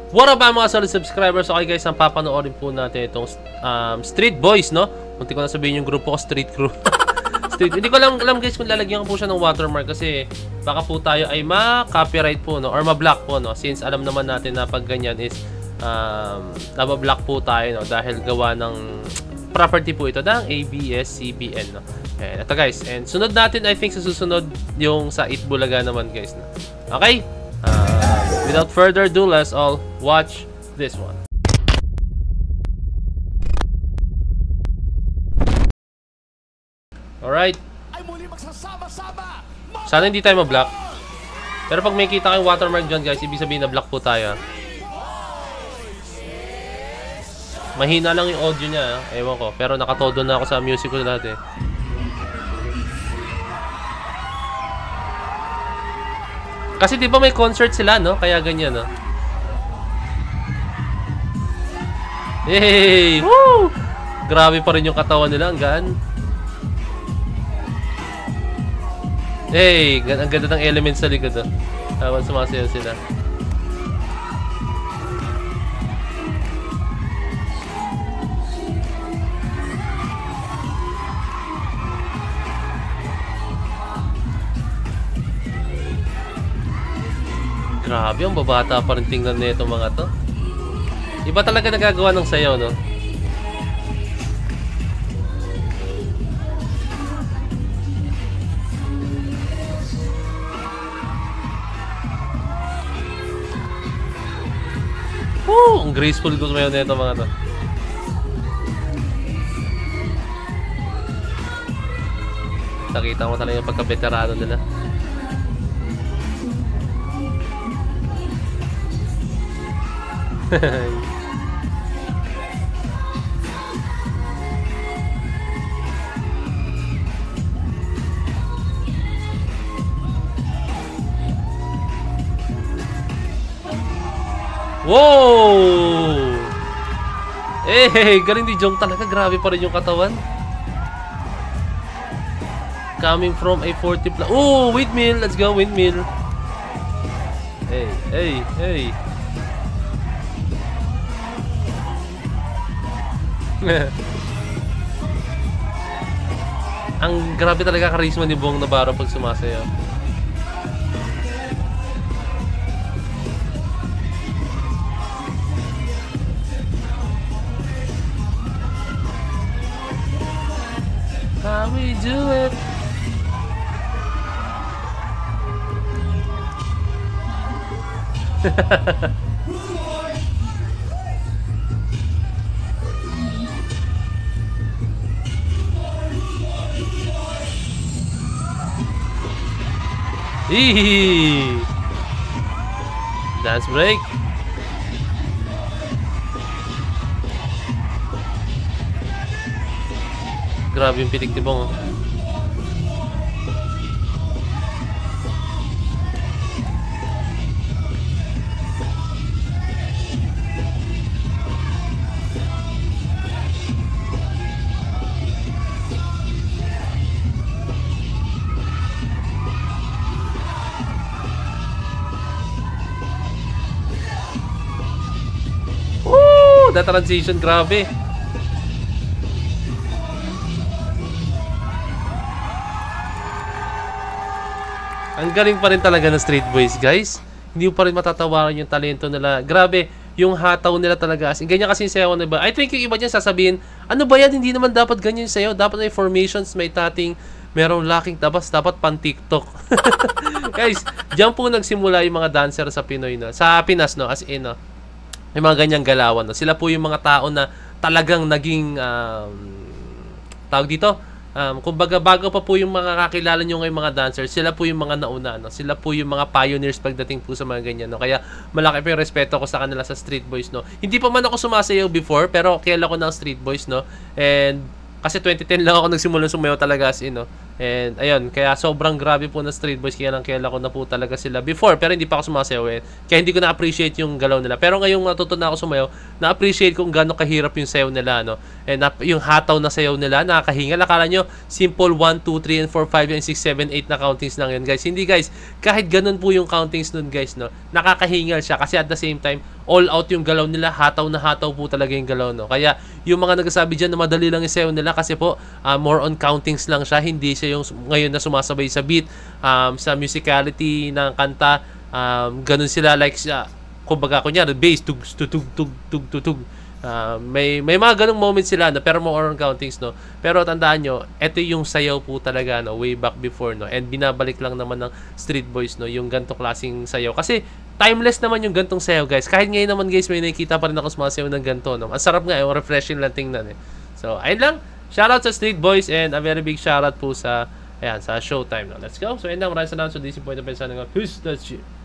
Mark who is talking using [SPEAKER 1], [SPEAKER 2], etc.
[SPEAKER 1] What up mga solid subscribers? Okay guys, ang papanoorin po natin itong Street Boys, no? Munti ko na sabihin yung grupo ko, Street Crew. Hindi ko alam guys kung lalagyan ko po siya ng watermark kasi baka po tayo ay ma-copyright po, no? Or ma-block po, no? Since alam naman natin na pag ganyan is nabablock po tayo, no? Dahil gawa ng property po ito ng ABS-CBN, no? And ito guys, and sunod natin, I think sa susunod yung sa Itbulaga naman guys, no? Okay? Without further ado, let's all watch this one. Alright. Sana hindi tayo ma-block. Pero pag may kita kayong watermark dyan guys, ibig sabihin na-block po tayo. Mahina lang yung audio niya, ewan ko. Pero nakatodo na ako sa music ko lahat eh. Kasi di ba may concert sila, no? Kaya ganyan, no? Hey! Woo! Grabe pa rin yung katawan nila, ang gaan. Hey! Ang ganda ng elements sa likod, oh. Habang sumasayaw sila. Grabe, ang babata pa rin tingnan nito mga to. Iba talaga nagagawa ng sayaw, no? Ang graceful ko ngayon nito mga to. Nakita mo talaga yung pagka-veterano nila. Wow! Eh, galing ni Jong talaga. Grabe pa rin yung katawan. Coming from a 40 plus. Oh, windmill. Let's go, windmill. Hey, hey, hey. Ang grabe talaga karisma ni Bong Navarro pag sumasayaw. How we do it? Eee! Dance break. Grabe yung pitik ni Bong. That transition, grabe. Ang galing pa rin talaga ng Street Boys, guys. Hindi pa rin matatawaran yung talento nila. Grabe, yung hataw nila talaga. Ganyan kasi yung sayaw na iba. I think yung iba dyan sasabihin, ano ba yan? Hindi naman dapat ganyan yung sayaw. Dapat may formations, may tatting, merong locking, dapat pan TikTok. Guys, dyan po nagsimula yung mga dancer sa Pinoy, no? Sa Pinas, no? As in, no? Yung mga ganyang galawan, no? Sila po yung mga tao na talagang naging tawag dito, kumbaga bago pa po yung mga kakilala nyo ngayong mga dancers, sila po yung mga nauna, no? Sila po yung mga pioneers pagdating po sa mga ganyan, no? Kaya malaki po yung respeto ko sa kanila sa Street Boys, no? Hindi pa man ako sumasayaw before, pero kilala ko ng Street Boys, no? And kasi 2010 lang ako nagsimulang sumayaw talaga as in, no? And ayun, kaya sobrang grabe po na Street Boys, kaya kilala ko na po talaga sila before, pero hindi pa ako sumasayaw eh. Kaya hindi ko na-appreciate yung galaw nila. Pero ngayong natuto na ako sumayaw, na-appreciate kung gaano kahirap yung sayaw nila, no? And yung hataw na sayaw nila, nakakahingal. Akala nyo, simple 1, 2, 3, and 4, 5, and 6, 7, 8 na countings lang yun, guys. Hindi, guys. Kahit ganun po yung countings nun, guys, no? Nakakahingal siya kasi at the same time, all out yung galaw nila, hataw na hataw po talaga yung galaw, no? Kaya yung mga nagsasabi dyan na madali lang yung sayaw nila kasi po more on countings lang siya, hindi siya yung ngayon na sumasabay sa beat, sa musicality ng kanta, ganun sila like siya, kumbaga kunyari bass tug tug tug tug tug tug. May mga ganung moments sila, no, pero more on countings, no. Pero tandaan nyo, ito yung sayaw po talaga, no, way back before, no, and binabalik lang naman ng Street Boys, no, yung ganto klaseng sayaw kasi timeless naman yung gantong sayaw, guys. Kahit ngayon naman, guys, may nakikita pa rin ako sumasayaw ng ganto, no. Ang sarap nga, refreshing lang tingnan eh. So ayun lang, shoutout sa Street Boys and a very big shoutout po sa ayan, sa Showtime, no. Let's go. So ayun lang, maraming salamat sa DC Point of Pensando. Peace, that's it.